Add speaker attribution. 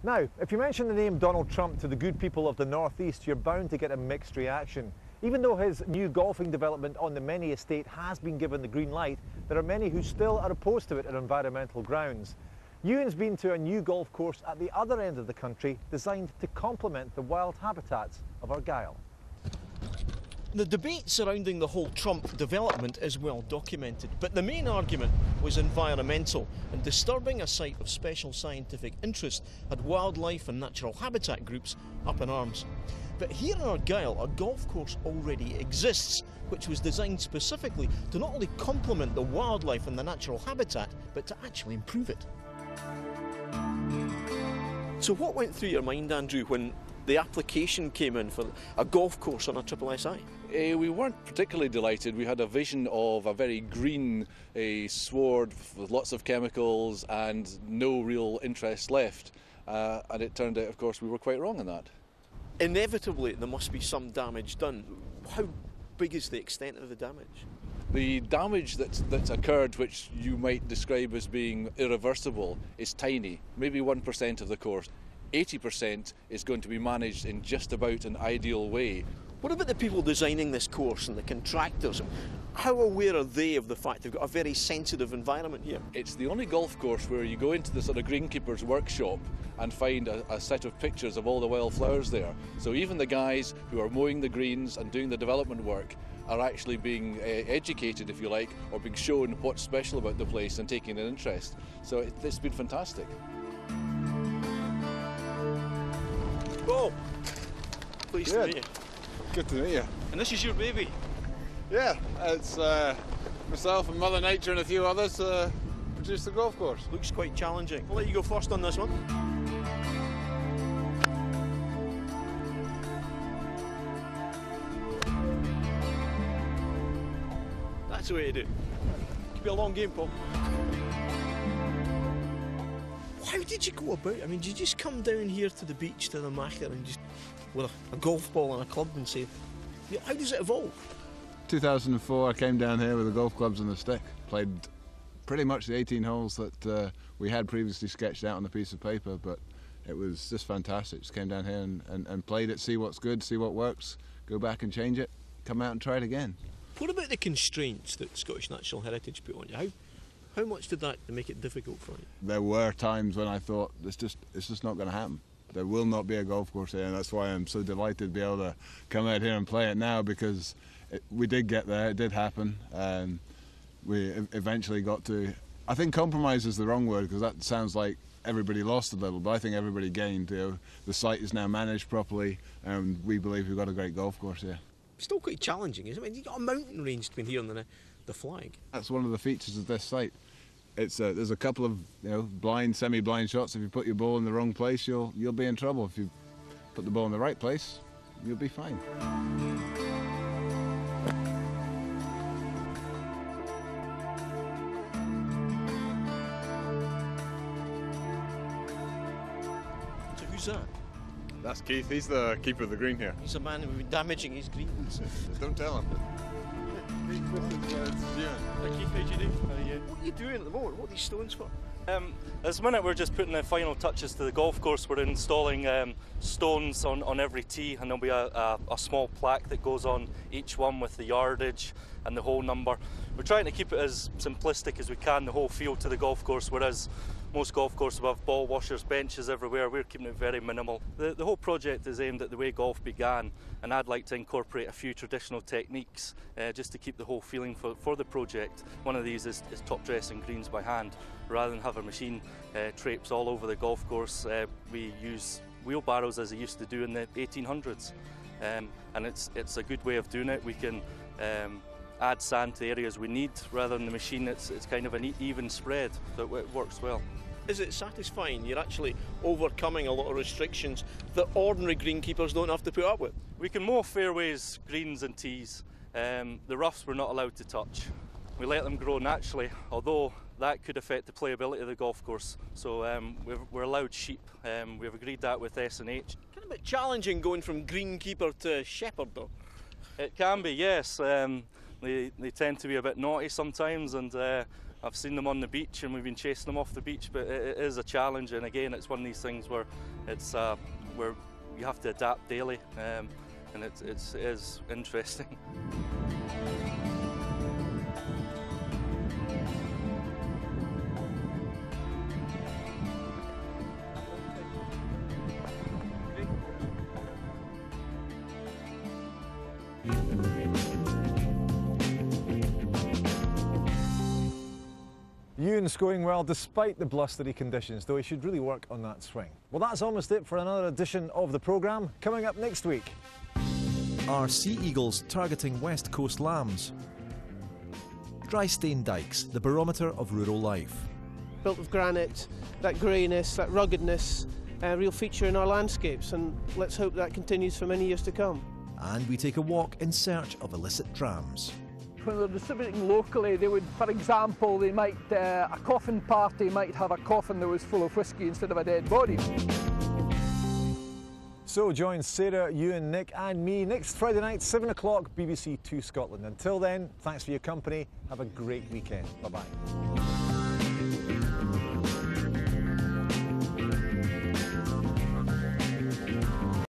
Speaker 1: Now, if you mention the name Donald Trump to the good people of the Northeast, you're bound to get a mixed reaction. Even though his new golfing development on the Many estate has been given the green light, there are many who still are opposed to it on environmental grounds. Ewan's been to a new golf course at the other end of the country designed to complement the wild habitats of Argyll.
Speaker 2: The debate surrounding the whole Trump development is well documented, but the main argument was environmental, and disturbing a site of special scientific interest had wildlife and natural habitat groups up in arms. But here in Argyll, a golf course already exists, which was designed specifically to not only complement the wildlife and the natural habitat, but to actually improve it. So what went through your mind, Andrew, when the application came in for a golf course on a SSSI?
Speaker 3: We weren't particularly delighted. We had a vision of a very green sward with lots of chemicals and no real interest left. And it turned out, of course, we were quite wrong in that.
Speaker 2: Inevitably, there must be some damage done. How big is the extent of the damage?
Speaker 3: The damage that's occurred, which you might describe as being irreversible, is tiny, maybe 1% of the course. 80% is going to be managed in just about an ideal way.
Speaker 2: What about the people designing this course and the contractors? How aware are they of the fact they've got a very sensitive environment here?
Speaker 3: It's the only golf course where you go into the sort of greenkeeper's workshop and find a set of pictures of all the wildflowers there. So even the guys who are mowing the greens and doing the development work are actually being educated, if you like, or being shown what's special about the place and taking an interest. So it's been fantastic.
Speaker 2: Oh, pleased to meet you.
Speaker 4: Good to meet you.
Speaker 2: And this is your baby?
Speaker 4: Yeah, it's myself and Mother Nature and a few others produced the golf course.
Speaker 2: Looks quite challenging. I'll let you go first on this one. That's the way to do it. Could be a long game, Paul. How did you go about it? I mean, did you just come down here to the beach, to the Macher, and just with a golf ball and a club and say, you know, how does it evolve?
Speaker 4: 2004, I came down here with the golf clubs and the stick. Played pretty much the 18 holes that we had previously sketched out on a piece of paper, but it was just fantastic. Just came down here and played it, see what's good, see what works, go back and change it, come out and try it again.
Speaker 2: What about the constraints that Scottish Natural Heritage put on you? How much did that make it difficult for you?
Speaker 4: There were times when I thought it's just not going to happen. There will not be a golf course here, and that's why I'm so delighted to be able to come out here and play it now, because we did get there, it did happen, and we eventually got to... I think compromise is the wrong word, because that sounds like everybody lost a little, but I think everybody gained. You know, the site is now managed properly, and we believe we've got a great golf course here.
Speaker 2: Still quite challenging, isn't it? I mean, you've got a mountain range between here and the flag.
Speaker 4: That's one of the features of this site. There's a couple of blind, semi-blind shots. If you put your ball in the wrong place, you'll be in trouble. If you put the ball in the right place, you'll be fine.
Speaker 2: So who's that?
Speaker 5: That's Keith. He's the keeper of the green here.
Speaker 2: He's a man who's been damaging his greens.
Speaker 5: Don't tell him.
Speaker 2: Keith, how do you do? What are you doing at the moment? What are these stones for?
Speaker 6: At this minute we're just putting the final touches to the golf course. We're installing stones on every tee, and there'll be a small plaque that goes on each one with the yardage and the hole number. We're trying to keep it as simplistic as we can, the whole feel to the golf course, whereas most golf courses have ball washers, benches everywhere. We're keeping it very minimal. The whole project is aimed at the way golf began, and I'd like to incorporate a few traditional techniques just to keep the whole feeling for the project. One of these is top dressing greens by hand. Rather than have a machine traipse all over the golf course, we use wheelbarrows as they used to do in the 1800s. And it's a good way of doing it. We can add sand to the areas we need rather than the machine. It's kind of an even spread, so it works well.
Speaker 2: Is it satisfying? You're actually overcoming a lot of restrictions that ordinary greenkeepers don't have to put up with.
Speaker 6: We can mow fairways, greens and tees. The roughs we're not allowed to touch. We let them grow naturally, although that could affect the playability of the golf course. So we're allowed sheep. We've agreed that with S&H.
Speaker 2: Kind of a bit challenging going from greenkeeper to shepherd, though.
Speaker 6: It can be, yes. They tend to be a bit naughty sometimes, and I've seen them on the beach and we've been chasing them off the beach, but it is a challenge, and again it's one of these things where it's where you have to adapt daily, and it is interesting.
Speaker 1: Ewan's going well despite the blustery conditions, though he should really work on that swing. Well, that's almost it for another edition of the programme. Coming up next week.
Speaker 7: Are sea eagles targeting west coast lambs? Dry stone dikes, the barometer of rural life.
Speaker 8: Built of granite, that greyness, that ruggedness, a real feature in our landscapes, and let's hope that continues for many years to come.
Speaker 7: And we take a walk in search of illicit trams.
Speaker 9: When they're distributing locally, they would, for example, they might, a coffin party might have a coffin that was full of whisky instead of a dead body.
Speaker 1: So join Sarah, Ewan, Nick and me next Friday night, 7 o'clock, BBC 2 Scotland. Until then, thanks for your company. Have a great weekend. Bye-bye.